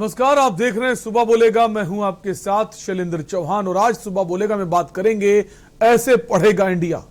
नमस्कार, आप देख रहे हैं सुबह बोलेगा। मैं हूं आपके साथ शैलेंद्र चौहान और आज सुबह बोलेगा में बात करेंगे ऐसे पढ़ेगा इंडिया।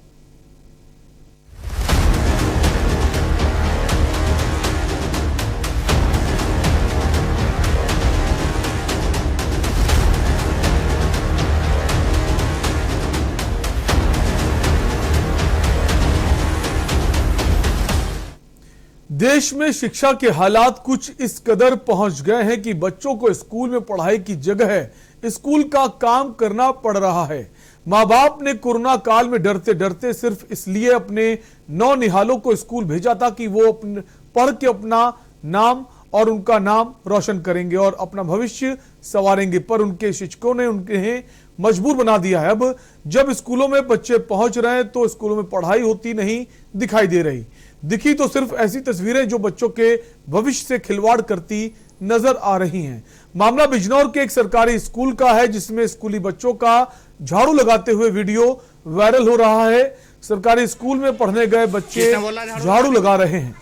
देश में शिक्षा के हालात कुछ इस कदर पहुंच गए हैं कि बच्चों को स्कूल में पढ़ाई की जगह स्कूल का काम करना पड़ रहा है। मां बाप ने कोरोना काल में डरते डरते सिर्फ इसलिए अपने नौनिहालों को स्कूल भेजा था कि वो पढ़ के अपना नाम और उनका नाम रोशन करेंगे और अपना भविष्य संवारेंगे, पर उनके शिक्षकों ने उन्हें मजबूर बना दिया है। अब जब स्कूलों में बच्चे पहुंच रहे हैं तो स्कूलों में पढ़ाई होती नहीं दिखाई दे रही। दिखी तो सिर्फ ऐसी तस्वीरें जो बच्चों के भविष्य से खिलवाड़ करती नजर आ रही हैं। मामला बिजनौर के एक सरकारी स्कूल का है जिसमें स्कूली बच्चों का झाड़ू लगाते हुए वीडियो वायरल हो रहा है। सरकारी स्कूल में पढ़ने गए बच्चे झाड़ू लगा रहे हैं,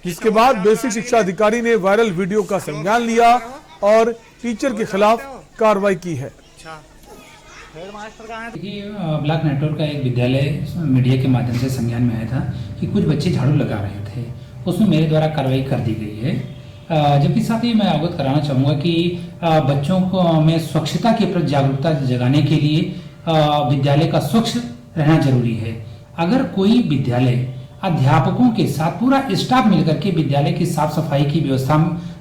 जिसके बाद बेसिक शिक्षा अधिकारी ने वायरल वीडियो का संज्ञान लिया और टीचर के खिलाफ कार्रवाई की है। देखिए, ब्लॉक नेटवर्क का एक विद्यालय मीडिया के माध्यम से संज्ञान में आया था कि कुछ बच्चे झाड़ू लगा रहे थे, उसमें मेरे द्वारा कार्रवाई कर दी गई है। जबकि साथ ही मैं अवगत कराना चाहूँगा कि बच्चों को में स्वच्छता के प्रति जागरूकता जगाने के लिए विद्यालय का स्वच्छ रहना जरूरी है। अगर कोई विद्यालय अध्यापकों के साथ पूरा स्टाफ मिलकर के विद्यालय की साफ सफाई की व्यवस्था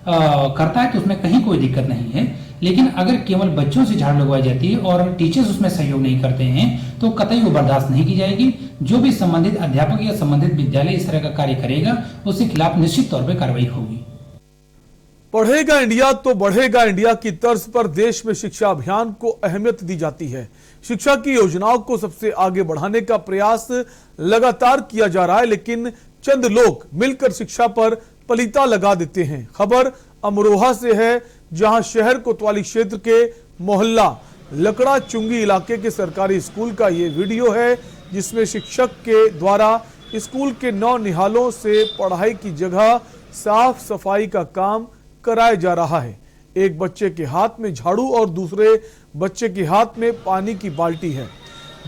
करता है तो उसमें कहीं कोई दिक्कत नहीं है, लेकिन अगर केवल बच्चों से झाड़ू लगवाई जाती है और टीचर्स उसमें सहयोग नहीं करते हैं तो कतई वो बर्दाश्त नहीं की जाएगी। जो भी संबंधित अध्यापक या संबंधित विद्यालय इस तरह का कार्य करेगा उसके खिलाफ निश्चित तौर पर कार्रवाई होगी। पढ़ेगा इंडिया तो बढ़ेगा इंडिया की तर्ज पर देश में शिक्षा अभियान को अहमियत दी जाती है। शिक्षा की योजनाओं को सबसे आगे बढ़ाने का प्रयास लगातार किया जा रहा है, लेकिन चंद लोग मिलकर शिक्षा पर पलीता लगा देते हैं। खबर अमरोहा से है, जहां शहर कोतवाली क्षेत्र के मोहल्ला लकड़ा चुंगी इलाके के सरकारी स्कूल का ये वीडियो है, जिसमें शिक्षक के द्वारा स्कूल के नौनिहालों से पढ़ाई की जगह साफ सफाई का काम कराया जा रहा है। एक बच्चे के हाथ में झाड़ू और दूसरे बच्चे के हाथ में पानी की बाल्टी है।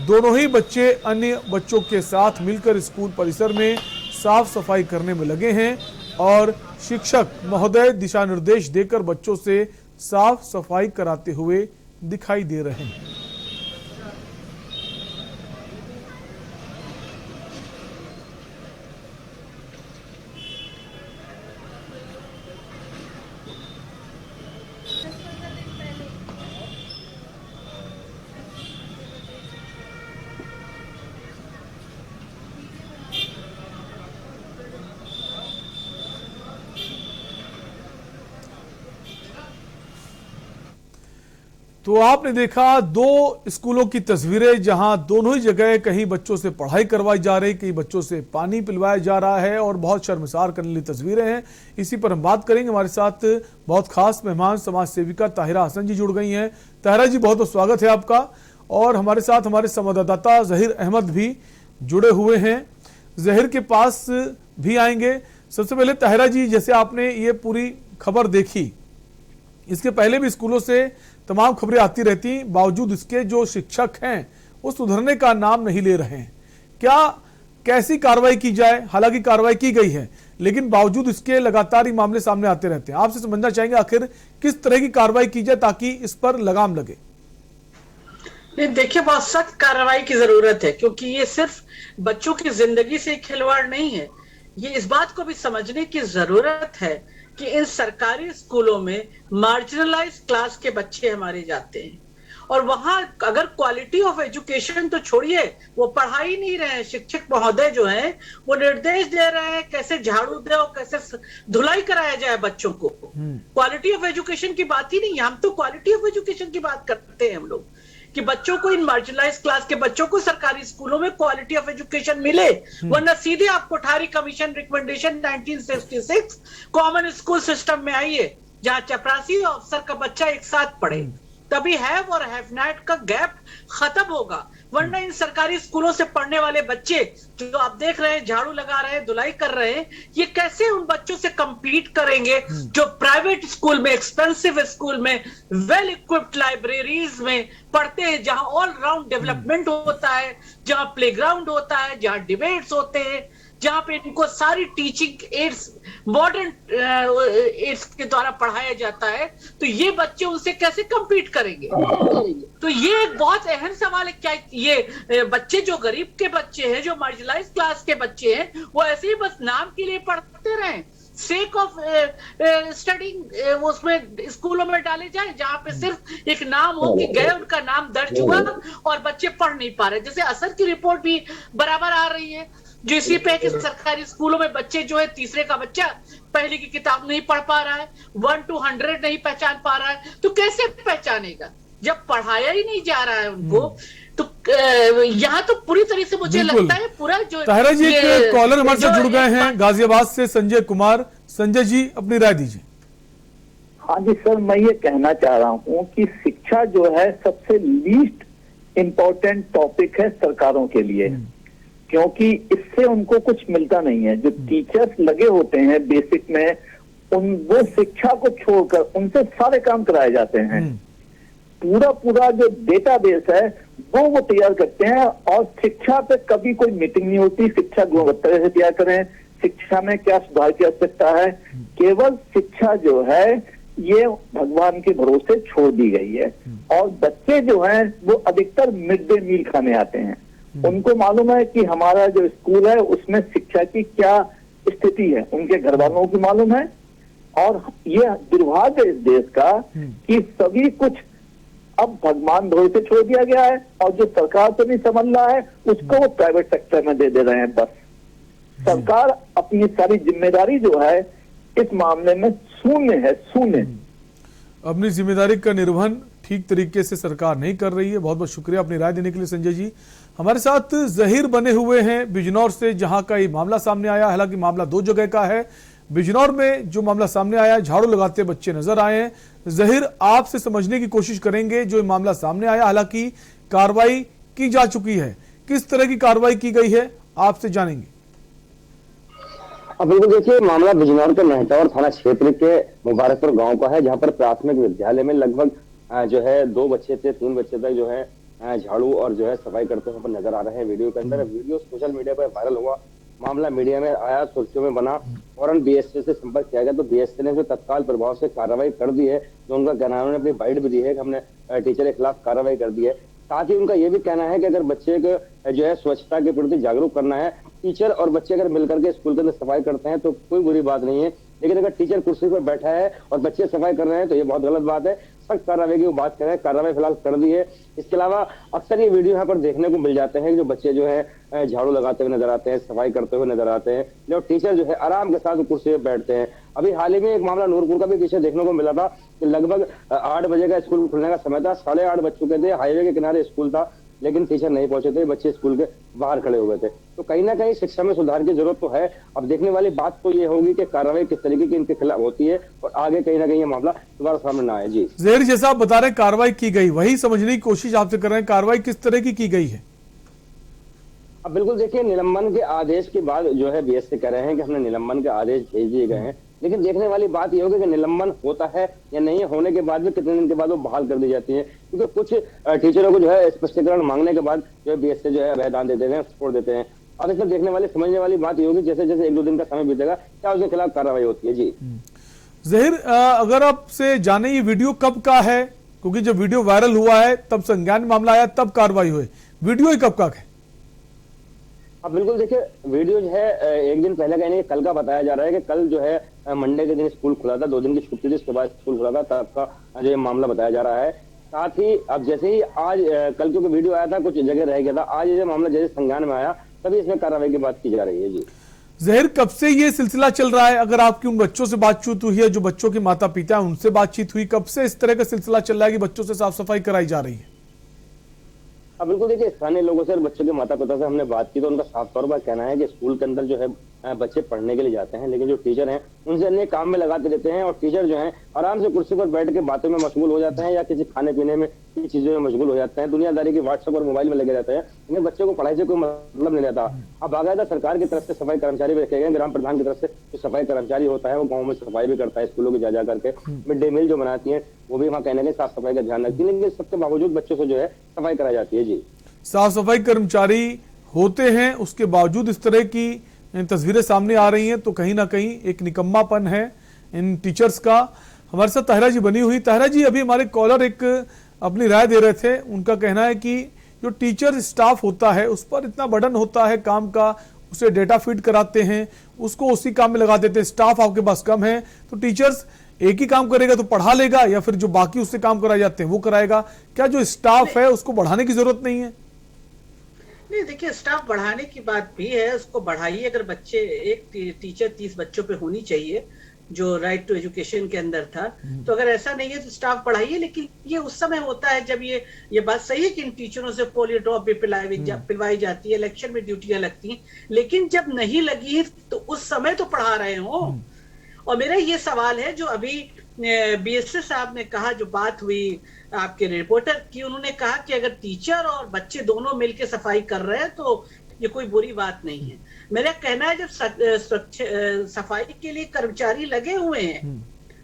दोनों ही बच्चे अन्य बच्चों के साथ मिलकर स्कूल परिसर में साफ सफाई करने में लगे हैं और शिक्षक महोदय दिशा निर्देश देकर बच्चों से साफ सफाई कराते हुए दिखाई दे रहे हैं। तो आपने देखा दो स्कूलों की तस्वीरें, जहां दोनों ही जगह कहीं बच्चों से पढ़ाई करवाई जा रही, कहीं बच्चों से पानी पिलवाया जा रहा है और बहुत शर्मसार करने वाली तस्वीरें हैं। इसी पर हम बात करेंगे। हमारे साथ बहुत खास मेहमान समाज सेविका ताहिरा हसन जी जुड़ गई हैं। ताहिरा जी, बहुत बहुत स्वागत है आपका। और हमारे साथ हमारे संवाददाता जहीर अहमद भी जुड़े हुए हैं, जहीर के पास भी आएंगे। सबसे पहले ताहिरा जी, जैसे आपने ये पूरी खबर देखी, इसके पहले भी स्कूलों से तमाम खबरें आती रहती, बावजूद इसके जो शिक्षक हैं वो सुधरने का नाम नहीं ले रहे हैं। क्या कैसी कार्रवाई की जाए? हालांकि कार्रवाई की गई है, लेकिन बावजूद इसके लगातार ही मामले सामने आते रहते हैं। आपसे समझना चाहेंगे आखिर किस तरह की कार्रवाई की जाए ताकि इस पर लगाम लगे। देखिए, बहुत सख्त कार्रवाई की जरूरत है, क्योंकि ये सिर्फ बच्चों की जिंदगी से खिलवाड़ नहीं है। ये इस बात को भी समझने की जरूरत है कि इन सरकारी स्कूलों में मार्जिनलाइज क्लास के बच्चे हमारे जाते हैं और वहां अगर क्वालिटी ऑफ एजुकेशन तो छोड़िए, वो पढ़ा ही नहीं रहे हैं। शिक्षक महोदय जो हैं वो निर्देश दे रहे हैं कैसे झाड़ू दे और कैसे धुलाई कराया जाए बच्चों को। क्वालिटी ऑफ एजुकेशन की बात ही नहीं है। हम तो क्वालिटी ऑफ एजुकेशन की बात करते हैं हम लोग, कि बच्चों को, इन मार्जिनलाइज क्लास के बच्चों को सरकारी स्कूलों में क्वालिटी ऑफ एजुकेशन मिले, वरना सीधे आप Kothari commission recommendation 1966 common school system में आइए, जहां चपरासी अफसर का बच्चा एक साथ पढ़े। तभी हैव और हैव नॉट का गैप खत्म होगा। वरना इन सरकारी स्कूलों से पढ़ने वाले बच्चे जो आप देख रहे हैं, झाड़ू लगा रहे हैं, धुलाई कर रहे हैं, ये कैसे उन बच्चों से compete करेंगे जो प्राइवेट स्कूल में, एक्सपेंसिव स्कूल में, वेल इक्विप्ड लाइब्रेरीज में पढ़ते हैं, जहां ऑल राउंड डेवलपमेंट होता है, जहां प्लेग्राउंड होता है, जहां डिबेट्स होते हैं, जहां पे इनको सारी टीचिंग एड्स, मॉडर्न एड्स के द्वारा पढ़ाया जाता है। तो ये बच्चे उनसे कैसे compete करेंगे? तो ये एक बहुत अहम सवाल है। क्या ये बच्चे जो गरीब के बच्चे हैं, जो मार्जिनलाइज्ड क्लास के बच्चे हैं, वो ऐसे ही बस नाम के लिए पढ़ते रहें, सेक ऑफ स्टडिंग उसमें स्कूलों में डाले जाए, जहां पे सिर्फ एक नाम हो कि गए, उनका नाम दर्ज हुआ और बच्चे पढ़ नहीं पा रहे। जैसे असर की रिपोर्ट भी बराबर आ रही है, जो इसी पे है कि सरकारी स्कूलों में बच्चे जो है, तीसरे का बच्चा पहले की किताब नहीं पढ़ पा रहा है, 1 to 100 नहीं पहचान पा रहा है। तो कैसे पहचानेगा जब पढ़ाया ही नहीं जा रहा है उनको? तो यहाँ तो पूरी तरह से मुझे लगता है पूरा जो ताहिरा जी, एक कॉलर हमारे से जुड़ गए हैं गाजियाबाद से, संजय कुमार। संजय जी, अपनी राय दीजिए। हाँ जी सर, मैं ये कहना चाह रहा हूँ कि शिक्षा जो है सबसे लीस्ट इम्पोर्टेंट टॉपिक है सरकारों के लिए, क्योंकि इससे उनको कुछ मिलता नहीं है। जो टीचर्स लगे होते हैं बेसिक में, वो शिक्षा को छोड़कर उनसे सारे काम कराए जाते हैं। पूरा जो डेटाबेस है वो तैयार करते हैं, और शिक्षा पे कभी कोई मीटिंग नहीं होती। शिक्षा गुणवत्ता से तैयार करें, शिक्षा में क्या सुधार की आवश्यकता है। केवल शिक्षा जो है ये भगवान के भरोसे छोड़ दी गई है, और बच्चे जो हैं वो अधिकतर मिड डे मील खाने आते हैं। उनको मालूम है कि हमारा जो स्कूल है उसमें शिक्षा की क्या स्थिति है, उनके घर वालों को मालूम है। और ये दुर्भाग्य है इस देश का कि सभी कुछ अब भगवान भरोसे छोड़ दिया गया है, और जो सरकार से नहीं समझ रहा है उसको वो प्राइवेट सेक्टर में दे रहे हैं। बस सरकार अपनी सारी जिम्मेदारी जो है इस मामले में शून्य है, शून्य। अपनी जिम्मेदारी का निर्वहन ठीक तरीके से सरकार नहीं कर रही है। बहुत बहुत शुक्रिया अपनी राय देने के लिए संजय जी। हमारे साथ जहीर बने हुए हैं बिजनौर से, जहां का ये मामला सामने आया। हालांकि मामला दो जगह का है। बिजनौर में जो मामला सामने आया है, झाड़ू लगाते बच्चे नजर आए हैं। जहीर, आपसे समझने की कोशिश करेंगे जो मामला सामने आया। हालांकि कार्रवाई की जा चुकी है, किस तरह की कार्रवाई की गई है आपसे जानेंगे। अब बिल्कुल देखिए, मामला बिजनौर के मेहटौर थाना क्षेत्र के मुबारकपुर गांव का है, जहां पर प्राथमिक विद्यालय में लगभग जो है 2 बच्चे से 3 बच्चे तक जो है झाड़ू और जो है सफाई करते हुए नजर आ रहे हैं। वीडियो के अंदर वीडियो सोशल मीडिया पर वायरल हुआ, मामला मीडिया में आया, सुर्खियों में बना। फौरन बीएसए से संपर्क किया गया, तो बीएसए ने तत्काल प्रभाव से कार्रवाई कर दी है। जो उनका कहना है, उन्होंने अपनी बाइट भी दी है कि हमने टीचर के खिलाफ कार्रवाई कर दी है। साथ ही उनका ये भी कहना है कि अगर बच्चे को जो है स्वच्छता के प्रति जागरूक करना है, टीचर और बच्चे अगर मिलकर के स्कूल के अंदर सफाई करते हैं तो कोई बुरी बात नहीं है, लेकिन अगर टीचर कुर्सी पर बैठा है और बच्चे सफाई कर रहे हैं तो ये बहुत गलत बात है। सख्त कार्रवाई की वो बात करें, कार्रवाई फिलहाल कर दी है। इसके अलावा अक्सर ये वीडियो यहाँ पर देखने को मिल जाते हैं, जो बच्चे जो है झाड़ू लगाते हुए नजर आते हैं, सफाई करते हुए नजर आते हैं, जो टीचर जो है आराम के साथ कुर्सी पर बैठते हैं। अभी हाल ही में एक मामला नूरपुर का भी पीछे देखने को मिला था कि लगभग 8 बजे का स्कूल खुलने का समय था, 8:30 बज चुके थे, हाईवे के किनारे स्कूल था, लेकिन टीचर नहीं पहुंचे थे, बच्चे स्कूल के बाहर खड़े हुए थे। तो कहीं ना कहीं शिक्षा में सुधार की जरूरत तो है। अब देखने वाली बात तो ये होगी कि कार्रवाई किस तरीके की इनके खिलाफ होती है, और आगे कहीं ना कहीं ये मामला दोबारा सामने ना आए। जी जहीर, जैसा आप बता रहे हैं कार्रवाई की गई, वही समझने की कोशिश आपसे कर रहे हैं, कार्रवाई किस तरह की गई है? अब बिल्कुल देखिए, निलंबन के आदेश के बाद जो है बीएसए कह रहे हैं कि हमने निलंबन के आदेश भेज दिए गए हैं, लेकिन देखने वाली बात यह होगी कि निलंबन होता है या नहीं, होने के बाद भी कितने दिन के बाद वो बहाल कर दी जाती है। क्योंकि कुछ टीचरों को जो है स्पष्टीकरण मांगने के बाद जो है बीएसए जो है अभयदान दे देते हैं, छोड़ देते हैं। अब इसमें देखने वाली समझने वाली बात ये होगी जैसे जैसे 1-2 दिन का समय बीतेगा क्या उसके खिलाफ कार्रवाई होती है। जी जहीर, अगर आपसे जाने ये वीडियो कब का है, क्योंकि जब वीडियो वायरल हुआ है तब संज्ञान मामला आया, तब कार्रवाई हुई, वीडियो ही कब का है? अब बिल्कुल देखिए, वीडियो जो है एक दिन पहले का नहीं, कल का बताया जा रहा है कि कल जो है मंडे के दिन स्कूल खुला था, 2 दिन की छुट्टी थी, उसके बाद स्कूल खुला था, तब का जो मामला बताया जा रहा है। साथ ही अब जैसे ही आज कल क्योंकि वीडियो आया था, कुछ जगह रह गया था, आज ये मामला जैसे संज्ञान में आया तभी इसमें कार्रवाई की बात की जा रही है। जी जहीर, कब से ये सिलसिला चल रहा है? अगर आपकी उन बच्चों से बातचीत हुई है, जो बच्चों के माता पिता हैं, उनसे बातचीत हुई, कब से इस तरह का सिलसिला चल रहा है कि बच्चों से साफ सफाई कराई जा रही है? अब बिल्कुल देखिए, स्थानीय लोगों से और बच्चों के माता पिता से हमने बात की तो उनका साफ तौर पर कहना है कि स्कूल के अंदर जो है बच्चे पढ़ने के लिए जाते हैं, लेकिन जो टीचर हैं उनसे अन्य काम में लगाते रहते हैं, और टीचर जो है आराम से कुर्सी पर बैठ के बातों में मशगूल हो जाते हैं या किसी खाने पीने में की चीजों में मशगूल हो जाते हैं, दुनियादारी की व्हाट्सएप और मोबाइल में लगे रहते हैं। इन्हें बच्चों को पढ़ाई से कोई मतलब नहीं रहता। अब बाकायदा सरकार की तरफ से सफाई कर्मचारी भी रखे गए, ग्राम प्रधान की तरफ से जो सफाई कर्मचारी होता है वो गाँव में सफाई भी करता है, स्कूलों की जा करके मिड डे मील जो बनाती है वो भी वहाँ कहने के साफ सफाई का ध्यान रखती है, लेकिन सबके बावजूद बच्चों से जो है सफाई कराई जाती है। जी, साफ सफाई कर्मचारी होते हैं, उसके बावजूद इस तरह की तस्वीरें सामने आ रही हैं, तो कहीं ना कहीं एक निकम्मापन है इन टीचर्स का। हमारे साथ ताहिरा जी बनी हुई। ताहिरा जी, अभी हमारे कॉलर एक अपनी राय दे रहे थे, उनका कहना है कि जो टीचर स्टाफ होता है उस पर इतना बर्डन होता है काम का, उसे डेटा फीड कराते हैं, उसको उसी काम में लगा देते हैं, स्टाफ आपके पास कम है, तो टीचर्स एक ही काम करेगा तो पढ़ा लेगा या फिर जो बाकी उससे काम कराए जाते हैं वो कराएगा? क्या जो स्टाफ है उसको बढ़ाने की जरूरत नहीं है? नहीं, देखिए, स्टाफ बढ़ाने की बात भी है, उसको बढ़ाइए। अगर बच्चे, एक टीचर 30 बच्चों पे होनी चाहिए जो राइट टू एजुकेशन के अंदर था, तो अगर ऐसा नहीं है तो स्टाफ बढ़ाइए। लेकिन ये उस समय होता है जब ये बात सही है कि इन टीचरों से पोलियो ड्रॉप भी पिलवाई जाती है, इलेक्शन में ड्यूटियां लगती हैं, लेकिन जब नहीं लगी तो उस समय तो पढ़ा रहे हो। और मेरा ये सवाल है, जो अभी बीएसए साहब ने कहा, जो बात हुई आपके रिपोर्टर की, उन्होंने कहा कि अगर टीचर और बच्चे दोनों मिलकर सफाई कर रहे हैं तो ये कोई बुरी बात नहीं है। मेरा कहना है, जब सफाई के लिए कर्मचारी लगे हुए हैं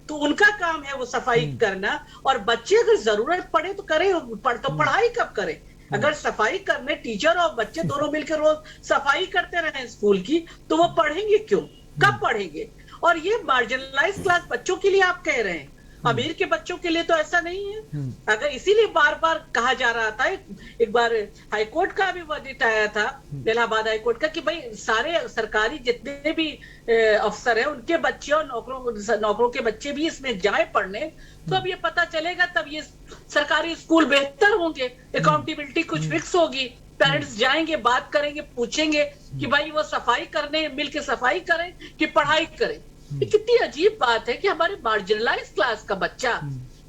तो उनका काम है वो सफाई करना, और बच्चे अगर जरूरत पड़े तो करें, तो पढ़ाई कब करें? अगर सफाई करने टीचर और बच्चे दोनों मिलकर रोज सफाई करते रहे स्कूल की, तो वो पढ़ेंगे क्यों? कब पढ़ेंगे? और ये मार्जिनलाइज क्लास बच्चों के लिए आप कह रहे हैं, अमीर के बच्चों के लिए तो ऐसा नहीं है। अगर इसीलिए बार बार कहा जा रहा था, एक बार हाईकोर्ट का भी वर्डिक्ट आया था, इलाहाबाद हाईकोर्ट का, कि भाई सारे सरकारी जितने भी अफसर हैं उनके बच्चे और नौकरों के बच्चे भी इसमें जाए पढ़ने, तो अब ये पता चलेगा, तब ये सरकारी स्कूल बेहतर होंगे, अकाउंटेबिलिटी कुछ फिक्स होगी, पेरेंट्स जाएंगे, बात करेंगे, पूछेंगे कि भाई वो सफाई करने मिलके सफाई करें कि पढ़ाई करें। ये कितनी अजीब बात है कि हमारे मार्जिनलाइज क्लास का बच्चा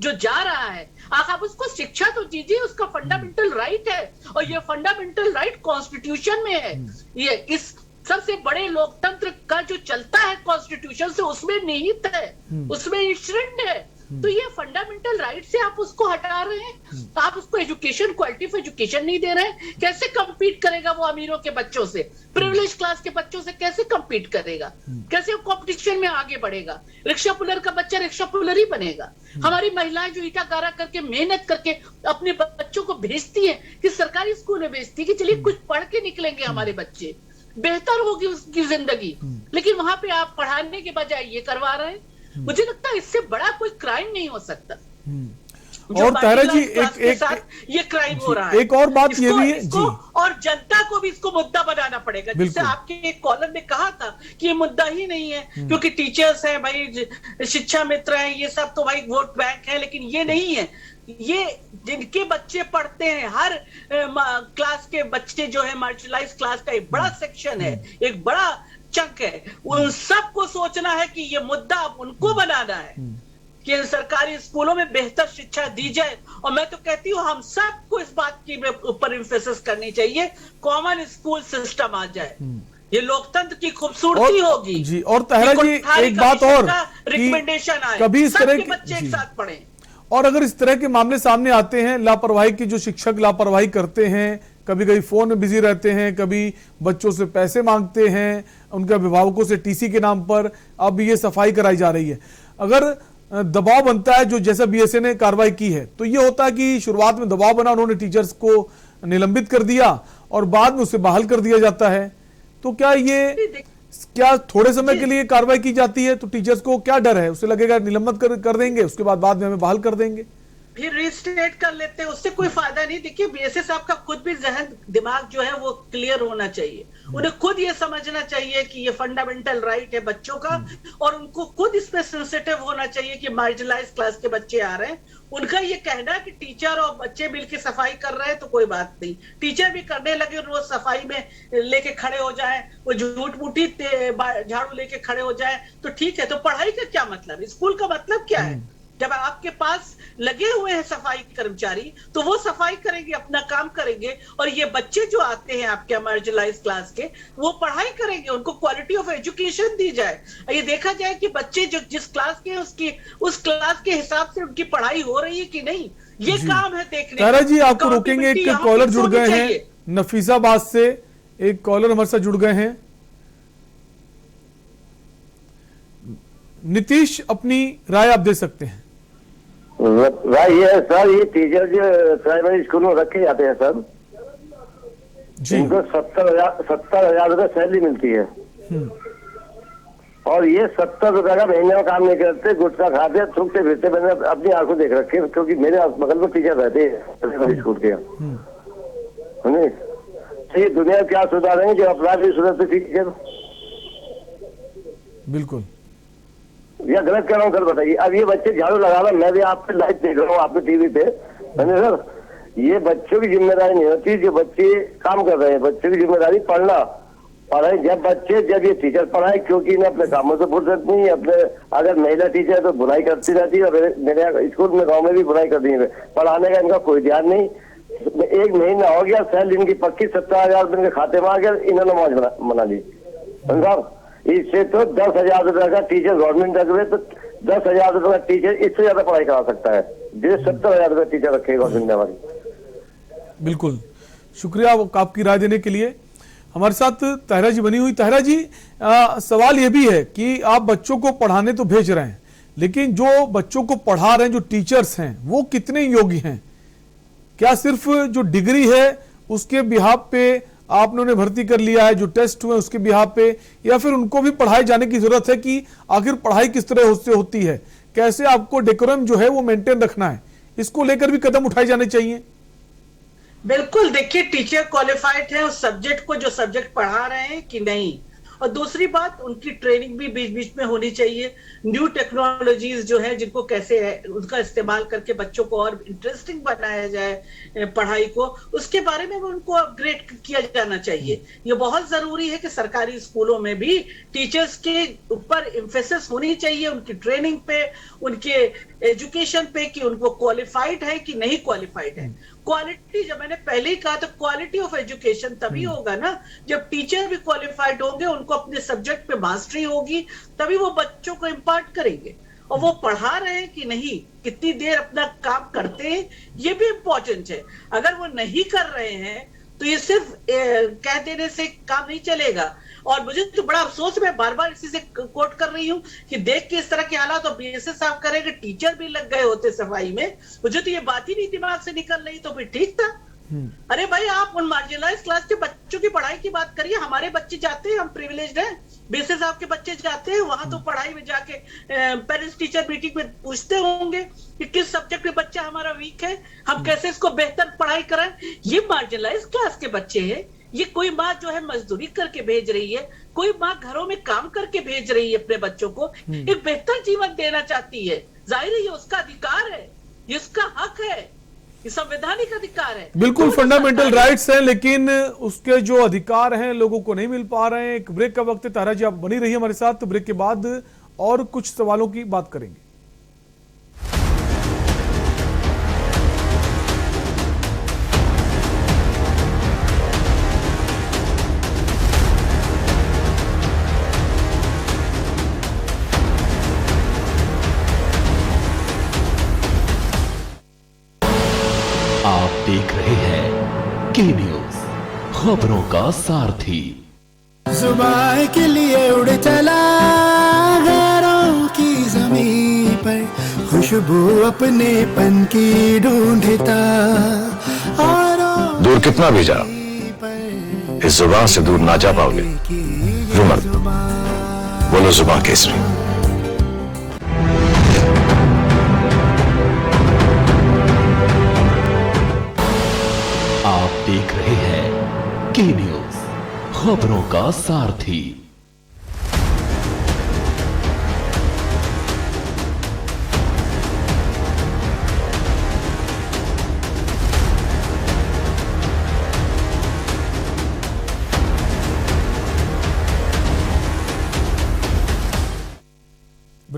जो जा रहा है, आप उसको शिक्षा तो दीजिए, उसका फंडामेंटल राइट है, और ये फंडामेंटल राइट कॉन्स्टिट्यूशन में है। ये इस सबसे बड़े लोकतंत्र का जो चलता है कॉन्स्टिट्यूशन से, उसमें निहित है, उसमें इंश्योर्ड है। तो ये फंडामेंटल राइट से आप उसको हटा रहे हैं, आप उसको एजुकेशन, क्वालिटी ऑफ एजुकेशन नहीं दे रहे हैं। कैसे कंपीट करेगा वो अमीरों के बच्चों से, प्रिविलेज क्लास के बच्चों से कैसे कंपीट करेगा? कैसे वो कंपटीशन में आगे बढ़ेगा? रिक्शा पुलर का बच्चा रिक्शा पुलर ही बनेगा। हमारी महिलाएं जो ईटा गारा करके मेहनत करके अपने बच्चों को भेजती है, कि सरकारी स्कूल में भेजती है कि चलिए कुछ पढ़ के निकलेंगे हमारे बच्चे, बेहतर होगी उसकी जिंदगी, लेकिन वहां पे आप पढ़ाने के बजाय ये करवा रहे हैं। मुझे लगता है इससे बड़ा कोई क्राइम नहीं हो सकता। और ताहिरा जी, ये क्राइम हो रहा है। एक और बात ये भी है जी, और जनता को भी इसको मुद्दा बनाना पड़ेगा। जैसे आपके एक कॉलम ने कहा था कि ये मुद्दा ही नहीं है, क्योंकि टीचर्स हैं भाई, शिक्षा मित्र हैं, ये सब तो भाई वोट बैंक है, लेकिन ये नहीं है। ये जिनके बच्चे पढ़ते हैं, हर क्लास के बच्चे जो है, मार्जिनलाइज क्लास का एक बड़ा सेक्शन है, एक बड़ा चंक है, उन सबको सोचना है कि ये मुद्दा अब उनको बनाना है कि सरकारी स्कूलों में बेहतर शिक्षा दी जाए। और मैं तो कहती हूँ हम सबको इस बात की ऊपर एम्फेसिस करनी चाहिए, कॉमन स्कूल सिस्टम आ जाए, ये लोकतंत्र की खूबसूरती होगी जी। और ताहिरा जी, एक बात और, रिकमेंडेशन आए, कभी इस तरह के बच्चे एक साथ पढ़ें। और अगर इस तरह के मामले सामने आते हैं, लापरवाही की, जो शिक्षक लापरवाही करते हैं, कभी कभी फोन में बिजी रहते हैं, कभी बच्चों से पैसे मांगते हैं, उनके अभिभावकों से टीसी के नाम पर, अब ये सफाई कराई जा रही है, अगर दबाव बनता है, जो जैसा बीएसए ने कार्रवाई की है, तो ये होता है कि शुरुआत में दबाव बना, उन्होंने टीचर्स को निलंबित कर दिया और बाद में उसे बहाल कर दिया जाता है, तो क्या थोड़े समय के लिए कार्रवाई की जाती है तो टीचर्स को क्या डर है? उसे लगेगा निलंबित कर देंगे, उसके बाद में हमें बहाल कर देंगे, फिर रिस्टेट कर लेते हैं, उससे कोई फायदा नहीं। देखिए, बीएसए साहब का खुद भी जहन दिमाग जो है वो क्लियर होना चाहिए, उन्हें खुद ये समझना चाहिए कि ये फंडामेंटल राइट है बच्चों का, और उनको खुद इस पे सेंसिटिव होना चाहिए कि मार्जिनलाइज क्लास के बच्चे आ रहे हैं। उनका ये कहना कि टीचर और बच्चे मिलकर सफाई कर रहे हैं तो कोई बात नहीं, टीचर भी करने लगे, रोज सफाई में लेके खड़े हो जाए, वो झूठ मूठी झाड़ू लेके खड़े हो जाए तो ठीक है। तो पढ़ाई का क्या मतलब, स्कूल का मतलब क्या है? जब आपके पास लगे हुए हैं सफाई कर्मचारी तो वो सफाई करेंगे, अपना काम करेंगे, और ये बच्चे जो आते हैं आपके मार्जिनलाइज क्लास के, वो पढ़ाई करेंगे, उनको क्वालिटी ऑफ एजुकेशन दी जाए, ये देखा जाए कि बच्चे जो जिस क्लास के हैं उसकी उस क्लास के हिसाब से उनकी पढ़ाई हो रही है कि नहीं, ये काम है देखने तारा जी का। आपको रोकेंगे, एक यहाँ कॉलर फिक्स जुड़ होनी गए हैं चाहिए। नफीसाबाद से, एक कॉलर हमारे साथ जुड़ गए हैं। नीतीश, अपनी राय आप दे सकते हैं। राय ये है सर, ये टीचर जो प्राइमरी स्कूल में रखे जाते हैं सर, जी इनको 70,000 रुपए सैलरी मिलती है, और ये 70 रुपए का महीने में काम नहीं करते, गुटखा खाते, थूकते फिरते। मैंने अपनी आंखों देख रखे हैं, क्योंकि मेरे बगल में टीचर रहते हैं प्राइमरी स्कूल के। नहीं तो ये दुनिया क्या सुधारेंगे जो अपराध भी सुधरते टीचर? बिल्कुल, या गलत कर रहा हूँ सर, बताइए। अब ये बच्चे झाड़ू लगा रहा, मैं भी आपसे लाइव देख रहा हूँ, आपके टीवी पे, मैंने सर, ये बच्चों की जिम्मेदारी नहीं होती, जो बच्चे काम कर रहे हैं, बच्चों की जिम्मेदारी पढ़ना, पढ़ाई जब ये टीचर पढ़ाए, क्योंकि इन्हें अपने कामों से फुर्सत नहीं है। अपने अगर महिला टीचर है तो बुराई करती रहती है, और मेरे स्कूल में गाँव में भी बुराई करती है, पढ़ाने का इनका कोई ध्यान नहीं। 1 महीना हो गया, सैलरी इनकी पक्की 70,000 इनके खाते में आ गया, इन्होंने मौज मना ली साहब। इससे तो 10,000 रुपए का टीचर गवर्नमेंट रख रहे, तो 10,000 रुपए का टीचर इससे ज्यादा पढ़ाई करा सकता है, जिसे 70,000 रुपए टीचर रखे गवर्नमेंट ने हमारी। बिल्कुल, शुक्रिया आपकी राय देने के लिए। हमारे साथ ताहिरा जी बनी हुई। ताहिरा जी, सवाल यह भी है कि आप बच्चों को पढ़ाने तो भेज रहे हैं, लेकिन जो बच्चों को पढ़ा रहे हैं, जो टीचर्स हैं, वो कितने योग्य हैं? क्या सिर्फ जो डिग्री है उसके बिहाफ पे आपने उन्हें भर्ती कर लिया है, जो टेस्ट हुए उसके बिहाफ पे, या फिर उनको भी पढ़ाए जाने की जरूरत है कि आखिर पढ़ाई किस तरह से होती है, कैसे आपको डेकोरम जो है वो मेंटेन रखना है, इसको लेकर भी कदम उठाए जाने चाहिए? बिल्कुल, देखिए टीचर क्वालिफाइड है उस सब्जेक्ट को, जो सब्जेक्ट पढ़ा रहे हैं कि नहीं, और दूसरी बात उनकी ट्रेनिंग भी बीच बीच में होनी चाहिए। न्यू टेक्नोलॉजीज जो है जिनको कैसे है उनका इस्तेमाल करके बच्चों को और इंटरेस्टिंग बनाया जाए पढ़ाई को, उसके बारे में उनको अपग्रेड किया जाना चाहिए। ये बहुत जरूरी है कि सरकारी स्कूलों में भी टीचर्स के ऊपर एम्फेसिस होनी चाहिए, उनकी ट्रेनिंग पे, उनके एजुकेशन पे, कि उनको क्वालिफाइड है कि नहीं क्वालिफाइड है। क्वालिटी, जब मैंने पहले ही कहा, तो क्वालिटी ऑफ एजुकेशन तभी होगा ना जब टीचर भी क्वालिफाइड होंगे, उनको अपने सब्जेक्ट पे मास्टरी होगी, तभी वो बच्चों को इम्पार्ट करेंगे। और वो पढ़ा रहे हैं कि नहीं, कितनी देर अपना काम करते हैं, ये भी इम्पोर्टेंट है। अगर वो नहीं कर रहे हैं तो ये सिर्फ कह देने से काम नहीं चलेगा। और मुझे तो बड़ा अफसोस, मैं बार बार इसी से कोट कर रही हूँ कि देख के इस तरह के हालात, और बीएसएस साहब करेंगे, टीचर भी लग गए होते सफाई में, मुझे तो ये बात ही नहीं दिमाग से निकल रही, तो फिर ठीक था। अरे भाई, आप उन मार्जिनलाइज क्लास के बच्चों की पढ़ाई की बात करिए। हमारे बच्चे जाते हैं, हम प्रिविलेज्ड हैं, बीएसएस साहब के बच्चे जाते हैं वहां, तो पढ़ाई में जाके पेरेंट्स टीचर मीटिंग में पूछते होंगे कि किस सब्जेक्ट में बच्चा हमारा वीक है, हम कैसे इसको बेहतर पढ़ाई कराएं। ये मार्जिनलाइज क्लास के बच्चे हैं। ये कोई माँ जो है मजदूरी करके भेज रही है, कोई माँ घरों में काम करके भेज रही है अपने बच्चों को, एक बेहतर जीवन देना चाहती है। जाहिर है ये उसका अधिकार है, ये उसका हक है, ये संवैधानिक अधिकार है। बिल्कुल, तो फंडामेंटल राइट्स हैं, लेकिन उसके जो अधिकार हैं लोगों को नहीं मिल पा रहे हैं। एक ब्रेक का वक्त है। तारा जी, आप बनी रहिए हमारे साथ, तो ब्रेक के बाद और कुछ सवालों की बात करेंगे। आप देख रहे हैं के न्यूज, खबरों का सारथी। जुबान के लिए उड़ चला गैरों की जमीन पर, खुशबू अपने पन की ढूंढता, और दूर कितना भी जाओ, इस जुबान से दूर ना जा पाओगे। रुमल, बोलो जुबान केसरी। आप देख रहे हैं के न्यूज, खबरों का सारथी।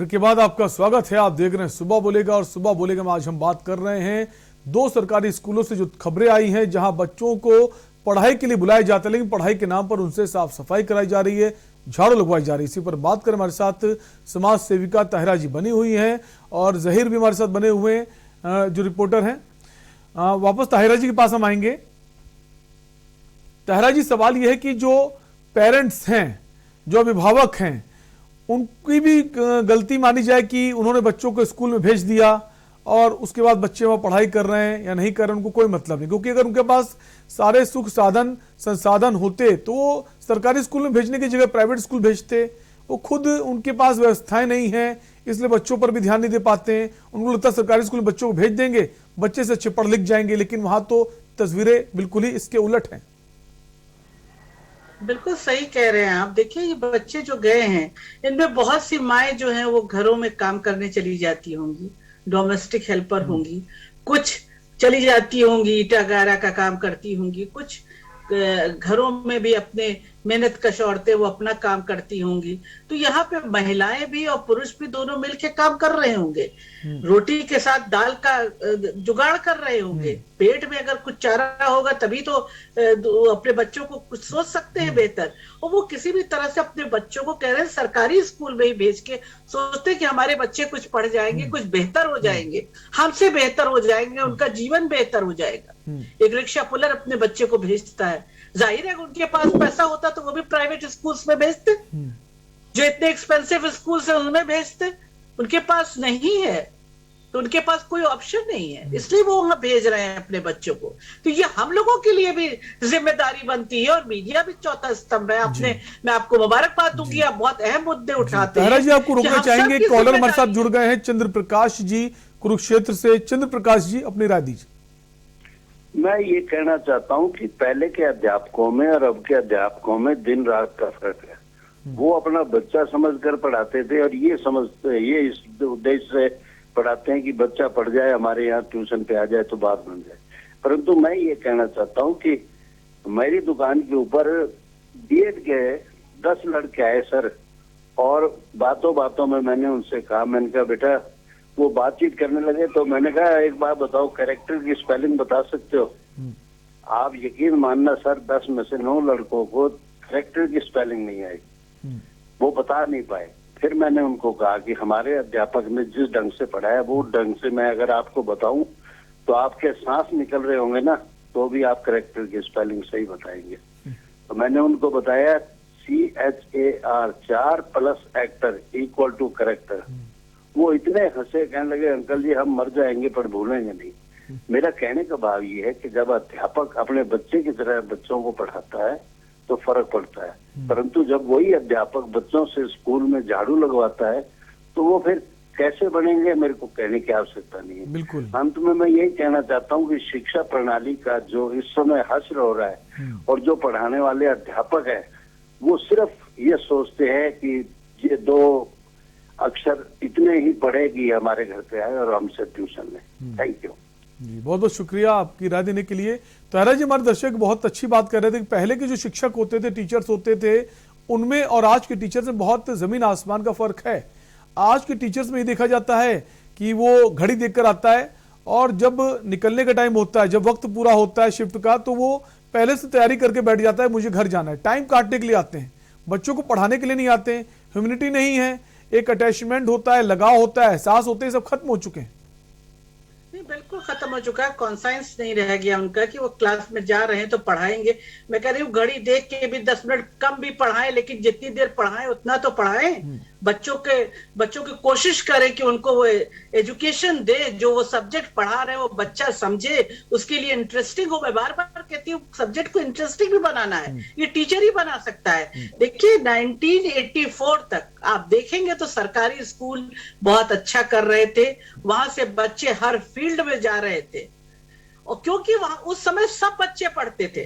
ब्रेक के बाद आपका स्वागत है। आप देख रहे हैं सुबह बोलेगा, और सुबह बोलेगा में आज हम बात कर रहे हैं 2 सरकारी स्कूलों से जो खबरें आई हैं, जहां बच्चों को पढ़ाई के लिए बुलाया जाता है, लेकिन पढ़ाई के नाम पर उनसे साफ सफाई कराई जा रही है, झाड़ू लगवाई जा रही है। इसी पर बात करें, हमारे साथ समाज सेविका ताहिरा जी बनी हुई हैं और जहीर भी हमारे साथ बने हुए जो रिपोर्टर हैं। वापस ताहिरा जी के पास हम आएंगे। ताहिरा जी, सवाल यह है कि जो पेरेंट्स हैं, जो अभिभावक हैं, उनकी भी गलती मानी जाए कि उन्होंने बच्चों को स्कूल में भेज दिया और उसके बाद बच्चे वहां पढ़ाई कर रहे हैं या नहीं कर रहे हैं, उनको कोई मतलब नहीं, क्योंकि अगर उनके पास सारे सुख साधन संसाधन होते तो वो सरकारी स्कूल में भेजने की जगह प्राइवेट स्कूल भेजते। वो खुद उनके पास व्यवस्थाएं नहीं है, इसलिए बच्चों पर भी ध्यान नहीं दे पाते हैं। उनको लगता है सरकारी स्कूल में बच्चों को भेज देंगे, बच्चे से अच्छे पढ़ लिख जाएंगे, लेकिन वहां तो तस्वीरें बिल्कुल ही इसके उलट हैं। बिल्कुल सही कह रहे हैं आप। देखिए, ये बच्चे जो गए हैं, इनमें बहुत सी माएँ जो हैं वो घरों में काम करने चली जाती होंगी, डोमेस्टिक हेल्पर होंगी, कुछ चली जाती होंगी, ईटा गारा का काम करती होंगी, कुछ घरों में भी अपने मेहनत कश औरतें वो अपना काम करती होंगी। तो यहाँ पे महिलाएं भी और पुरुष भी दोनों मिलके काम कर रहे होंगे, रोटी के साथ दाल का जुगाड़ कर रहे होंगे। पेट में अगर कुछ चारा होगा तभी तो अपने बच्चों को कुछ सोच सकते हैं बेहतर। और वो किसी भी तरह से अपने बच्चों को कह रहे हैं सरकारी स्कूल में ही भेज के, सोचते कि हमारे बच्चे कुछ पढ़ जाएंगे, कुछ बेहतर हो जाएंगे, हमसे बेहतर हो जाएंगे, उनका जीवन बेहतर हो जाएगा। एक रिक्शा पुलर अपने बच्चे को भेजता है, जाहिर है उनके पास पैसा होता तो वो भी प्राइवेट स्कूल्स में भेजते, जो इतने एक्सपेंसिव स्कूल्स है उनमें भेजते। उनके पास नहीं है तो उनके पास कोई ऑप्शन नहीं है, इसलिए वो वहां भेज रहे हैं अपने बच्चों को। तो ये हम लोगों के लिए भी जिम्मेदारी बनती है, और मीडिया भी चौथा स्तंभ है। मैं आपको मुबारकबाद दूंगी, आप बहुत अहम मुद्दे उठाते हैं। जी, आपको रोकना चाहेंगे, कॉलर हमारे साथ जुड़ गए हैं चंद्र प्रकाश जी कुरुक्षेत्र से। चंद्र प्रकाश जी, अपनी राय दीजिए। मैं ये कहना चाहता हूँ कि पहले के अध्यापकों में और अब के अध्यापकों में दिन रात का फर्क है। वो अपना बच्चा समझकर पढ़ाते थे, और ये समझते, ये इस उद्देश्य से पढ़ाते हैं कि बच्चा पढ़ जाए, हमारे यहाँ ट्यूशन पे आ जाए तो बात बन जाए। परंतु मैं ये कहना चाहता हूँ कि मेरी दुकान के ऊपर बीएड के 10 लड़के आए सर, और बातों बातों में मैंने उनसे कहा, मैंने कहा बेटा, वो बातचीत करने लगे तो मैंने कहा एक बात बताओ, कैरेक्टर की स्पेलिंग बता सकते हो? आप यकीन मानना सर, 10 में से 9 लड़कों को कैरेक्टर की स्पेलिंग नहीं आई, वो बता नहीं पाए। फिर मैंने उनको कहा कि हमारे अध्यापक ने जिस ढंग से पढ़ाया वो ढंग से मैं अगर आपको बताऊं तो आपके सांस निकल रहे होंगे ना, तो भी आप कैरेक्टर की स्पेलिंग सही बताएंगे। तो मैंने उनको बताया CHAR 4 plus actor equal to character. वो इतने हंसे, कहने लगे अंकल जी हम मर जाएंगे पर भूलेंगे नहीं। मेरा कहने का भाव ये है कि जब अध्यापक अपने बच्चे की तरह बच्चों को पढ़ाता है तो फर्क पड़ता है, परंतु जब वही अध्यापक बच्चों से स्कूल में झाड़ू लगवाता है तो वो फिर कैसे बनेंगे, मेरे को कहने की आवश्यकता नहीं है। बिल्कुल। अंत में मैं यही कहना चाहता हूँ कि शिक्षा प्रणाली का जो इस समय हश्र हो रहा है, और जो पढ़ाने वाले अध्यापक है वो सिर्फ ये सोचते हैं कि ये 2 अक्षर इतने ही पढ़े कि हमारे घर पे आए और हमसे ट्यूशन लें। थैंक यू जी, बहुत बहुत शुक्रिया आपकी राय देने के लिए। ताहिरा जी, हमारे दर्शक बहुत अच्छी बात कर रहे थे कि पहले के जो शिक्षक होते थे, टीचर्स होते थे, उनमें और आज के टीचर्स में बहुत जमीन आसमान का फर्क है। आज के टीचर्स में ये देखा जाता है कि वो घड़ी देखकर आता है, और जब निकलने का टाइम होता है, जब वक्त पूरा होता है शिफ्ट का, तो वो पहले से तैयारी करके बैठ जाता है, मुझे घर जाना है। टाइम काटने के लिए आते हैं, बच्चों को पढ़ाने के लिए नहीं आते हैं। ह्यूमैनिटी नहीं है, एक अटैचमेंट होता है, लगाव होता है, एहसास होते हैं, सब खत्म हो चुके हैं। बिल्कुल खत्म हो चुका है। कॉन्साइंस नहीं रह गया उनका कि वो क्लास में जा रहे हैं तो पढ़ाएंगे। मैं कह रही हूँ घड़ी देख के भी 10 मिनट कम भी पढ़ाएं, लेकिन जितनी देर पढ़ाएं उतना तो पढ़ाएं। बच्चों की कोशिश करें कि उनको वो एजुकेशन दे, जो वो सब्जेक्ट पढ़ा रहे हैं वो बच्चा समझे, उसके लिए इंटरेस्टिंग हो। मैं बार बार कहती हूँ सब्जेक्ट को इंटरेस्टिंग भी बनाना है, ये टीचर ही बना सकता है। देखिए 1984 तक आप देखेंगे तो सरकारी स्कूल बहुत अच्छा कर रहे थे, वहां से बच्चे हर फील्ड में जा रहे थे, और क्योंकि वहां उस समय सब बच्चे पढ़ते थे,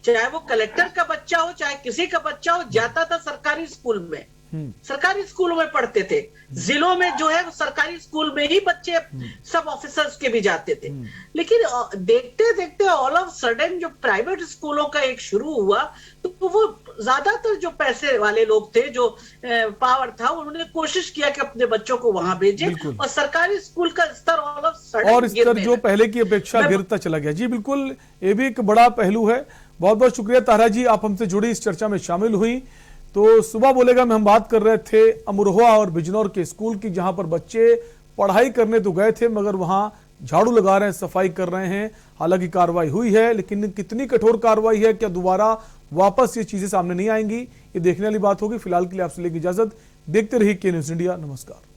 चाहे वो कलेक्टर का बच्चा हो चाहे किसी का बच्चा हो, जाता था सरकारी स्कूल में, सरकारी स्कूलों में पढ़ते थे। जिलों में जो है वो सरकारी स्कूल में ही बच्चे सब ऑफिसर्स के भी जाते थे। लेकिन देखते देखते ऑल ऑफ सडन जो प्राइवेट स्कूलों का एक शुरू हुआ, तो वो ज्यादातर जो पैसे वाले लोग थे, जो पावर था, उन्होंने कोशिश किया कि अपने बच्चों को वहां भेजें और सरकारी स्कूल का स्तर और स्तर जो पहले की अपेक्षा गिरता चला गया। जी बिल्कुल, ये भी एक बड़ा पहलू है। बहुत बहुत शुक्रिया तारा जी, आप हमसे जुड़ी, इस चर्चा में शामिल हुई। तो सुबह बोलेगा में हम बात कर रहे थे अमरोहा और बिजनौर के स्कूल की, जहां पर बच्चे पढ़ाई करने तो गए थे मगर वहां झाड़ू लगा रहे हैं, सफाई कर रहे हैं। हालांकि कार्रवाई हुई है, लेकिन कितनी कठोर कार्रवाई है, क्या दोबारा वापस ये चीजें सामने नहीं आएंगी, ये देखने वाली बात होगी। फिलहाल के लिए आपसे लेंगे इजाजत। देखते रहिए के न्यूज़ इंडिया। नमस्कार।